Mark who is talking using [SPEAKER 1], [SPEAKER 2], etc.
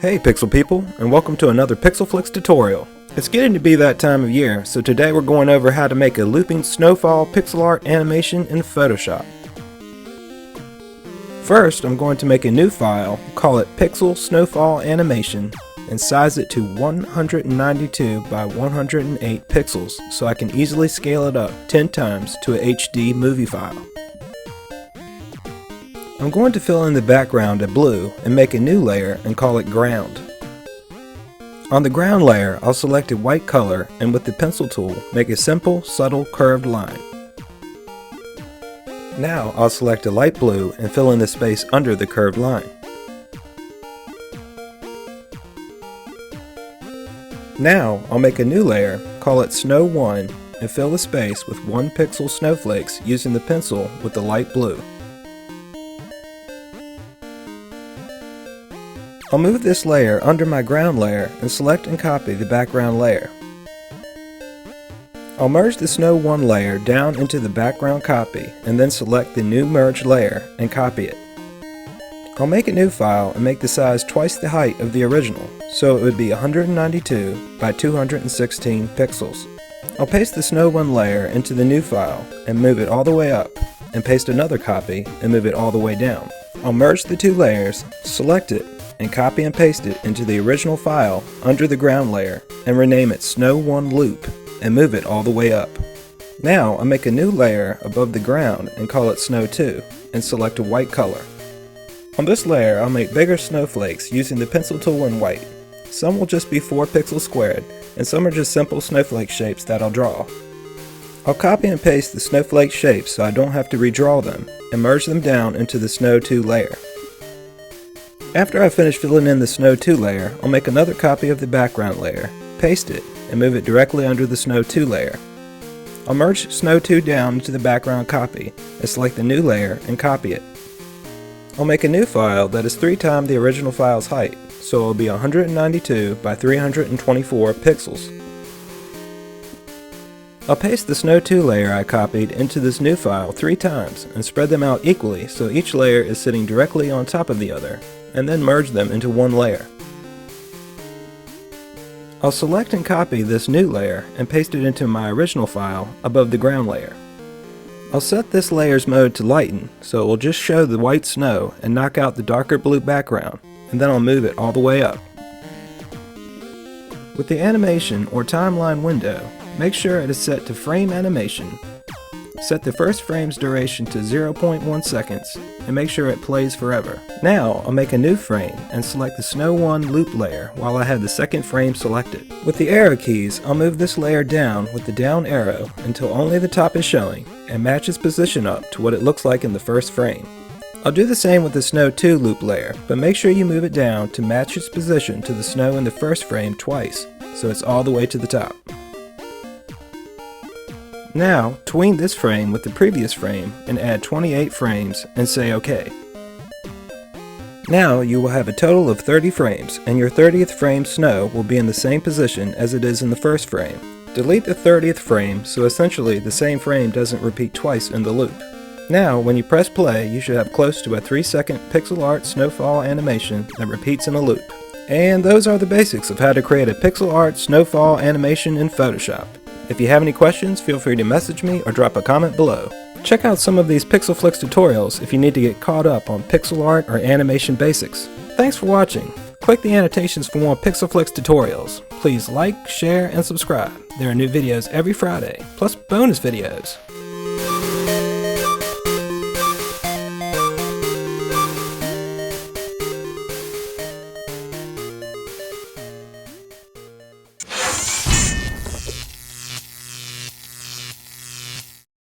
[SPEAKER 1] Hey Pixel people, and welcome to another PXLFLX tutorial. It's getting to be that time of year, so today we're going over how to make a looping snowfall pixel art animation in Photoshop. First, I'm going to make a new file, call it Pixel Snowfall Animation, and size it to 192 by 108 pixels so I can easily scale it up 10 times to a HD movie file. I'm going to fill in the background a blue and make a new layer and call it ground. On the ground layer, I'll select a white color and with the pencil tool make a simple, subtle curved line. Now I'll select a light blue and fill in the space under the curved line. Now I'll make a new layer, call it Snow 1, and fill the space with 1 pixel snowflakes using the pencil with the light blue. I'll move this layer under my ground layer and select and copy the background layer. I'll merge the Snow 1 layer down into the background copy and then select the new merged layer and copy it. I'll make a new file and make the size twice the height of the original, so it would be 192 by 216 pixels. I'll paste the Snow 1 layer into the new file and move it all the way up, and paste another copy and move it all the way down. I'll merge the two layers, select it, and copy and paste it into the original file under the ground layer and rename it Snow 1 Loop and move it all the way up. Now I'll make a new layer above the ground and call it Snow 2 and select a white color. On this layer I'll make bigger snowflakes using the pencil tool in white. Some will just be 4 pixels squared and some are just simple snowflake shapes that I'll draw. I'll copy and paste the snowflake shapes so I don't have to redraw them and merge them down into the Snow 2 layer. After I finish filling in the Snow 2 layer, I'll make another copy of the background layer, paste it, and move it directly under the Snow 2 layer. I'll merge Snow 2 down into the background copy, and select the new layer and copy it. I'll make a new file that is 3 times the original file's height, so it will be 192 by 324 pixels. I'll paste the Snow 2 layer I copied into this new file 3 times and spread them out equally so each layer is sitting directly on top of the other, and then merge them into one layer. I'll select and copy this new layer and paste it into my original file above the ground layer. I'll set this layer's mode to lighten so it will just show the white snow and knock out the darker blue background, and then I'll move it all the way up. With the animation or timeline window, make sure it is set to frame animation. Set the first frame's duration to 0.1 seconds and make sure it plays forever. Now I'll make a new frame and select the Snow 1 loop layer while I have the second frame selected. With the arrow keys, I'll move this layer down with the down arrow until only the top is showing and match its position up to what it looks like in the first frame. I'll do the same with the Snow 2 loop layer, but make sure you move it down to match its position to the snow in the first frame twice, so it's all the way to the top. Now, tween this frame with the previous frame and add 28 frames and say OK. Now you will have a total of 30 frames and your 30th frame snow will be in the same position as it is in the first frame. Delete the 30th frame so essentially the same frame doesn't repeat twice in the loop. Now when you press play you should have close to a 3-second pixel art snowfall animation that repeats in a loop. And those are the basics of how to create a pixel art snowfall animation in Photoshop. If you have any questions, feel free to message me or drop a comment below. Check out some of these PXLFLX tutorials if you need to get caught up on pixel art or animation basics. Thanks for watching. Click the annotations for more PXLFLX tutorials. Please like, share, and subscribe. There are new videos every Friday, plus bonus videos.